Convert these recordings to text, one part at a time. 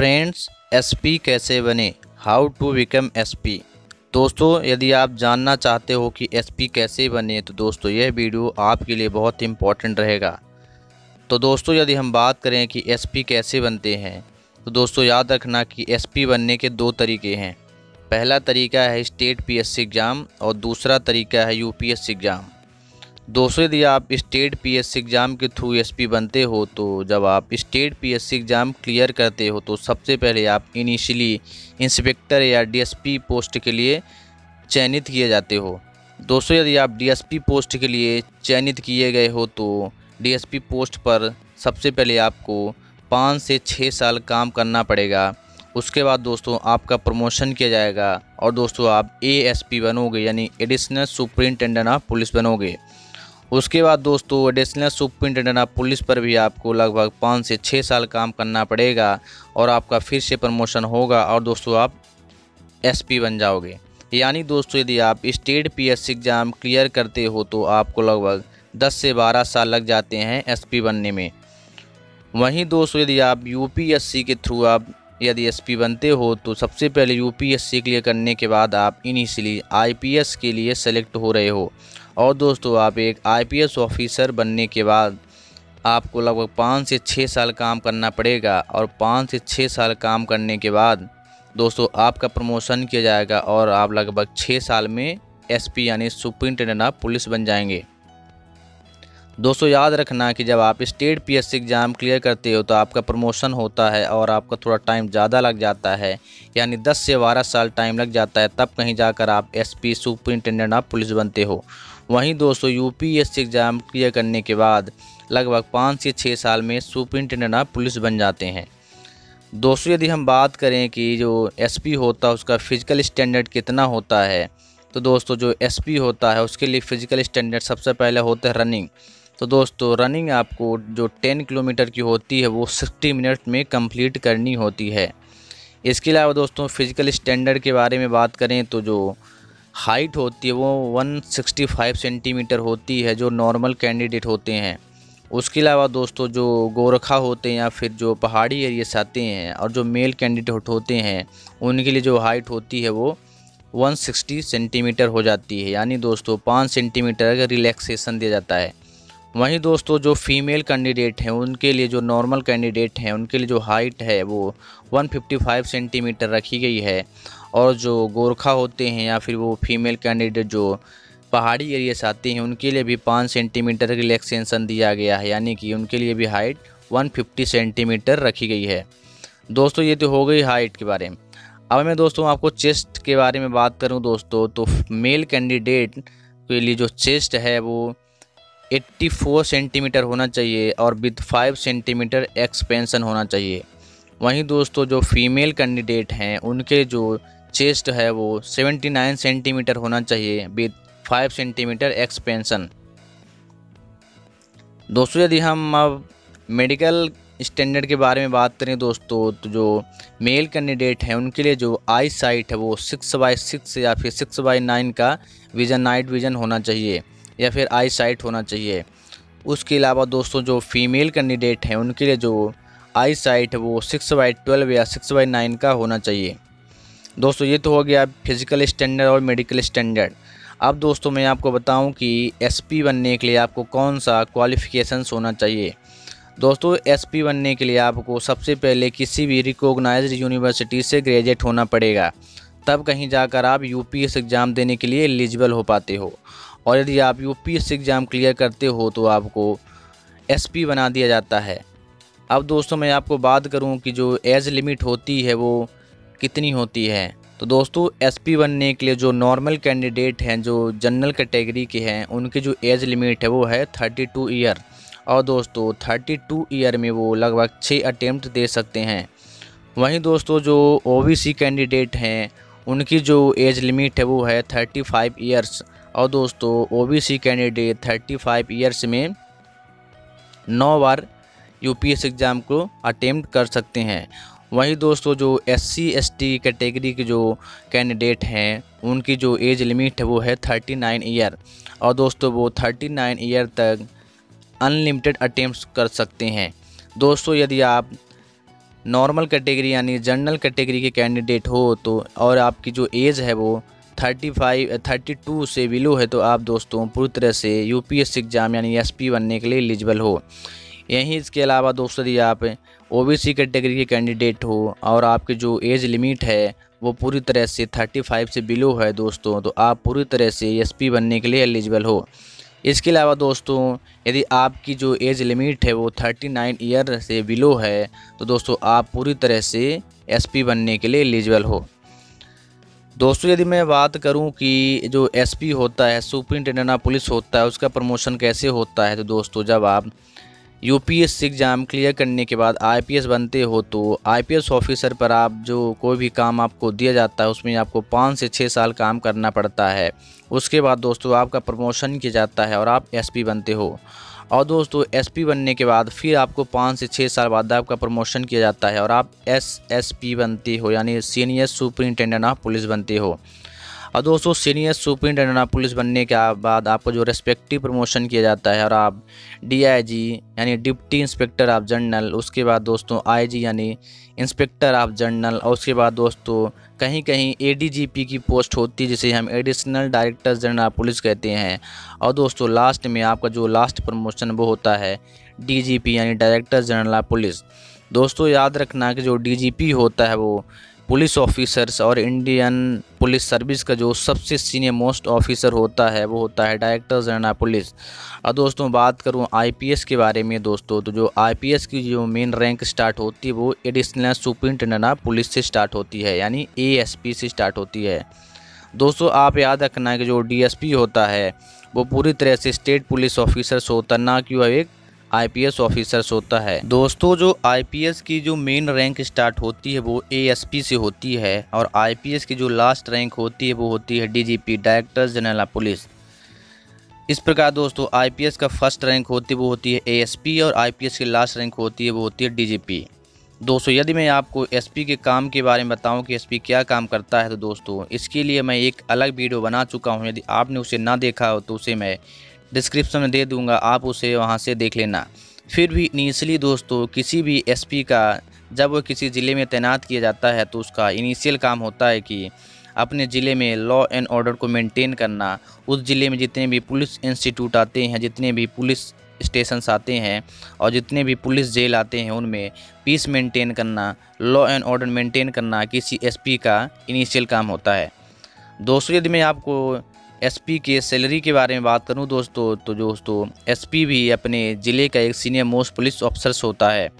Friends, SP कैसे बने, how to become SP. दोस्तों, यदि आप जानना चाहते हो कि एसपी कैसे बने तो दोस्तों यह वीडियो आपके लिए बहुत इम्पोर्टेंट रहेगा। तो दोस्तों, यदि हम बात करें कि एसपी कैसे बनते हैं तो दोस्तों याद रखना कि एसपी बनने के दो तरीके हैं। पहला तरीका है स्टेट पीएससी एग्ज़ाम और दूसरा तरीका है यूपीएससी एग्ज़ाम। दोस्तों, यदि आप स्टेट पीएससी एग्ज़ाम के थ्रू एसपी बनते हो तो जब आप स्टेट पीएससी एग्ज़ाम क्लियर करते हो तो सबसे पहले आप इनिशियली इंस्पेक्टर या डीएसपी पोस्ट के लिए चयनित किए जाते हो। दोस्तों, यदि आप डीएसपी पोस्ट के लिए चयनित किए गए हो तो डीएसपी पोस्ट पर सबसे पहले आपको 5 से 6 साल काम करना पड़ेगा। उसके बाद दोस्तों आपका प्रमोशन किया जाएगा और दोस्तों आप एएसपी बनोगे, यानी एडिशनल सुपरिटेंडेंट ऑफ पुलिस बनोगे। उसके बाद दोस्तों एडिशनल सुपरिटेंडेंट ऑफ पुलिस पर भी आपको लगभग 5 से 6 साल काम करना पड़ेगा और आपका फिर से प्रमोशन होगा और दोस्तों आप एसपी बन जाओगे। यानी दोस्तों यदि आप स्टेट पीएससी एग्ज़ाम क्लियर करते हो तो आपको लगभग 10 से 12 साल लग जाते हैं एसपी बनने में। वहीं दोस्तों यदि आप यूपीएससी के थ्रू आप यदि एसपी बनते हो तो सबसे पहले यूपीएससी क्लियर करने के बाद आप इनिशियली आईपीएस के लिए सेलेक्ट हो रहे हो और दोस्तों आप एक आईपीएस ऑफिसर बनने के बाद आपको लगभग 5 से 6 साल काम करना पड़ेगा और 5 से 6 साल काम करने के बाद दोस्तों आपका प्रमोशन किया जाएगा और आप लगभग 6 साल में एसपी यानी सुपरिटेंडेंट ऑफ पुलिस बन जाएंगे। दोस्तों याद रखना कि जब आप स्टेट पीएससी एग्ज़ाम क्लियर करते हो तो आपका प्रमोशन होता है और आपका थोड़ा टाइम ज़्यादा लग जाता है, यानी 10 से 12 साल टाइम लग जाता है, तब कहीं जाकर आप एसपी सुपरिटेंडेंट ऑफ पुलिस बनते हो। वहीं दोस्तों यूपीएससी एग्ज़ाम क्लियर करने के बाद लगभग 5 से 6 साल में सुपरिटेंडेंट ऑफ पुलिस बन जाते हैं। दोस्तों यदि हम बात करें कि जो एसपी होता है उसका फ़िज़िकल स्टैंडर्ड कितना होता है तो दोस्तों जो एसपी होता है उसके लिए फ़िज़िकल स्टैंडर्ड सबसे पहले होता है रनिंग। तो दोस्तों रनिंग आपको जो 10 किलोमीटर की होती है वो 60 मिनट में कंप्लीट करनी होती है। इसके अलावा दोस्तों फ़िज़िकल स्टैंडर्ड के बारे में बात करें तो जो हाइट होती है वो 165 सेंटीमीटर होती है जो नॉर्मल कैंडिडेट होते हैं। उसके अलावा दोस्तों जो गोरखा होते हैं या फिर जो पहाड़ी एरिया से आते हैं और जो मेल कैंडिडेट होते हैं उनके लिए जो हाइट होती है वो 160 सेंटीमीटर हो जाती है, यानी दोस्तों 5 सेंटीमीटर का रिलैक्सेशन दिया जाता है। वहीं दोस्तों जो फीमेल कैंडिडेट हैं उनके लिए जो नॉर्मल कैंडिडेट हैं उनके लिए जो हाइट है वो 155 सेंटीमीटर रखी गई है और जो गोरखा होते हैं या फिर वो फीमेल कैंडिडेट जो पहाड़ी एरिया से आते हैं उनके लिए भी 5 सेंटीमीटर रिलैक्सेशन दिया गया है, यानी कि उनके लिए भी हाइट 150 सेंटीमीटर रखी गई है। दोस्तों ये तो हो गई हाइट के बारे में। अब मैं दोस्तों आपको चेस्ट के बारे में बात करूं दोस्तों तो मेल कैंडिडेट के लिए जो चेस्ट है वो 84 सेंटीमीटर होना चाहिए और विद 5 सेंटीमीटर एक्सपेंशन होना चाहिए। वहीं दोस्तों जो फीमेल कैंडिडेट हैं उनके जो चेस्ट है वो 79 सेंटीमीटर होना चाहिए विद 5 सेंटीमीटर एक्सपेंशन। दोस्तों यदि हम अब मेडिकल स्टैंडर्ड के बारे में बात करें दोस्तों तो जो मेल कैंडिडेट हैं उनके लिए जो आई साइट है वो 6/6 या फिर 6/9 का विज़न नाइट विज़न होना चाहिए या फिर आई साइट होना चाहिए। उसके अलावा दोस्तों जो फीमेल कैंडिडेट हैं उनके लिए जो आई साइट है वो 6/12 या 6/9 का होना चाहिए। दोस्तों ये तो हो गया फिज़िकल स्टैंडर्ड और मेडिकल स्टैंडर्ड। अब दोस्तों मैं आपको बताऊं कि एसपी बनने के लिए आपको कौन सा क्वालिफ़िकेशंस होना चाहिए। दोस्तों एसपी बनने के लिए आपको सबसे पहले किसी भी रिकॉग्नाइज्ड यूनिवर्सिटी से ग्रेजुएट होना पड़ेगा, तब कहीं जाकर आप यूपीएससी एग्ज़ाम देने के लिए एलिजिबल हो पाते हो। और यदि आप यूपीएससी एग्ज़ाम क्लियर करते हो तो आपको एसपी बना दिया जाता है। अब दोस्तों मैं आपको बात करूं कि जो एज लिमिट होती है वो कितनी होती है। तो दोस्तों एसपी बनने के लिए जो नॉर्मल कैंडिडेट हैं जो जनरल कैटेगरी के हैं उनकी जो एज लिमिट है वो है 32 ईयर और दोस्तों 32 ईयर में वो लगभग 6 अटेम्प्ट दे सकते हैं। वहीं दोस्तों जो ओबीसी कैंडिडेट हैं उनकी जो एज लिमिट है वो है 35 ईयर्स और दोस्तों ओबीसी कैंडिडेट 35 ईयर्स में 9 बार यूपीएससी एग्ज़ाम को अटेम्प्ट कर सकते हैं। वहीं दोस्तों जो एससी एसटी कैटेगरी के जो कैंडिडेट हैं उनकी जो एज लिमिट है वो है 39 ईयर और दोस्तों वो 39 ईयर तक अनलिमिटेड अटेम्प्ट्स कर सकते हैं। दोस्तों यदि आप नॉर्मल कैटेगरी यानी जनरल कैटेगरी के कैंडिडेट हो तो और आपकी जो एज है वो 32 से बिलो है तो आप दोस्तों पूरी तरह से यूपीएससी एग्ज़ाम यानी एसपी बनने के लिए एलिजिबल हो। यहीं इसके अलावा दोस्तों यदि आप ओबीसी कैटेगरी के कैंडिडेट हो और आपकी जो एज लिमिट है वो पूरी तरह से 35 से बिलो है दोस्तों, तो आप पूरी तरह से एसपी बनने के लिए एलिजिबल हो। इसके अलावा दोस्तों यदि आपकी जो एज लिमिट है वो 39 ईयर से बिलो है तो दोस्तों आप पूरी तरह से एसपी बनने के लिए एलिजिबल हो। दोस्तों यदि मैं बात करूं कि जो एसपी होता है, सुपरिटेंडेंट ऑफ पुलिस होता है, उसका प्रमोशन कैसे होता है, तो दोस्तों जब आप यूपीएससी एग्ज़ाम क्लियर करने के बाद आईपीएस बनते हो तो आईपीएस ऑफिसर पर आप जो कोई भी काम आपको दिया जाता है उसमें आपको 5 से 6 साल काम करना पड़ता है। उसके बाद दोस्तों आपका प्रमोशन किया जाता है और आप एसपी बनते हो। और दोस्तों एसपी बनने के बाद फिर आपको 5 से 6 साल बाद आपका प्रमोशन किया जाता है और आप एसएसपी बनते हो यानी सीनियर सुपरिटेंडेंट ऑफ पुलिस बनते हो। और दोस्तों सीनियर सुपरिटेंडेंट ऑफ पुलिस बनने के बाद आपको जो रेस्पेक्टिव प्रमोशन किया जाता है और आप डीआईजी यानी डिप्टी इंस्पेक्टर ऑफ जनरल, उसके बाद दोस्तों आईजी यानी इंस्पेक्टर ऑफ जनरल, और उसके बाद दोस्तों कहीं कहीं एडीजीपी की पोस्ट होती है जिसे हम additional director general of police कहते हैं। और दोस्तों लास्ट में आपका जो लास्ट प्रमोशन वो होता है डीजीपी यानी डायरेक्टर जनरल ऑफ पुलिस। दोस्तों याद रखना कि जो डीजीपी होता है वो पुलिस ऑफिसर्स और इंडियन पुलिस सर्विस का जो सबसे सीनियर मोस्ट ऑफिसर होता है वो होता है डायरेक्टर जनरल ऑफ पुलिस। और दोस्तों बात करूं आईपीएस के बारे में दोस्तों, तो जो आईपीएस की जो मेन रैंक स्टार्ट होती है वो एडिशनल सुपरिटेंडेंट ऑफ पुलिस से स्टार्ट होती है यानी एएसपी से स्टार्ट होती है। दोस्तों आप याद रखना कि जो डीएसपी होता है वो पूरी तरह से स्टेट पुलिस ऑफिसर्स होता है, ना कि वो एक आईपीएस ऑफिसर्स होता है। दोस्तों जो आईपीएस की जो मेन रैंक स्टार्ट होती है वो एएसपी से होती है और आईपीएस की जो लास्ट रैंक होती है वो होती है DGP director general of police. इस प्रकार दोस्तों आईपीएस का फर्स्ट रैंक होती है वो होती है एएसपी और आईपीएस की लास्ट रैंक होती है वो होती है डीजीपी। दोस्तों यदि मैं आपको एसपी के काम के बारे में बताऊं कि एसपी क्या काम करता है तो दोस्तों इसके लिए मैं एक अलग वीडियो बना चुका हूं। यदि आपने उसे ना देखा हो तो उसे मैं डिस्क्रिप्शन में दे दूंगा, आप उसे वहां से देख लेना। फिर भी इनिशियली दोस्तों किसी भी एसपी का जब वो किसी ज़िले में तैनात किया जाता है तो उसका इनिशियल काम होता है कि अपने ज़िले में लॉ एंड ऑर्डर को मेंटेन करना। उस ज़िले में जितने भी पुलिस इंस्टीट्यूट आते हैं, जितने भी पुलिस स्टेशंस आते हैं और जितने भी पुलिस जेल आते हैं उनमें पीस मेंटेन करना, लॉ एंड ऑर्डर मेंटेन करना किसी एसपी का इनिशियल काम होता है। दोस्तों यदि मैं आपको एसपी के सैलरी के बारे में बात करूं दोस्तों, तो दोस्तों एसपी भी अपने ज़िले का एक सीनियर मोस्ट पुलिस ऑफिसर्स होता है।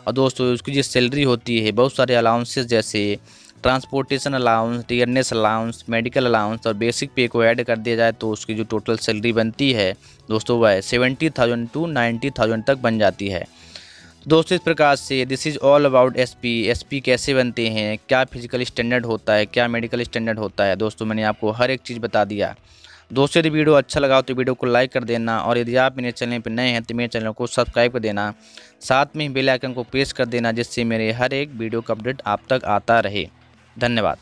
और दोस्तों उसकी जो सैलरी होती है बहुत सारे अलाउंसेस जैसे transportation allowance, dearness allowance, medical allowance और बेसिक पे को ऐड कर दिया जाए तो उसकी जो टोटल सैलरी बनती है दोस्तों वह 70,000 to 90,000 तक बन जाती है। दोस्तों इस प्रकार से this is all about SP. SP कैसे बनते हैं, क्या फिजिकल स्टैंडर्ड होता है, क्या मेडिकल स्टैंडर्ड होता है, दोस्तों मैंने आपको हर एक चीज़ बता दिया। दोस्तों यदि वीडियो अच्छा लगा तो वीडियो को लाइक कर देना और यदि आप मेरे चैनल पर नए हैं तो मेरे चैनल को सब्सक्राइब कर देना, साथ में बेल आइकन को प्रेस कर देना जिससे मेरे हर एक वीडियो का अपडेट आप तक आता रहे। धन्यवाद।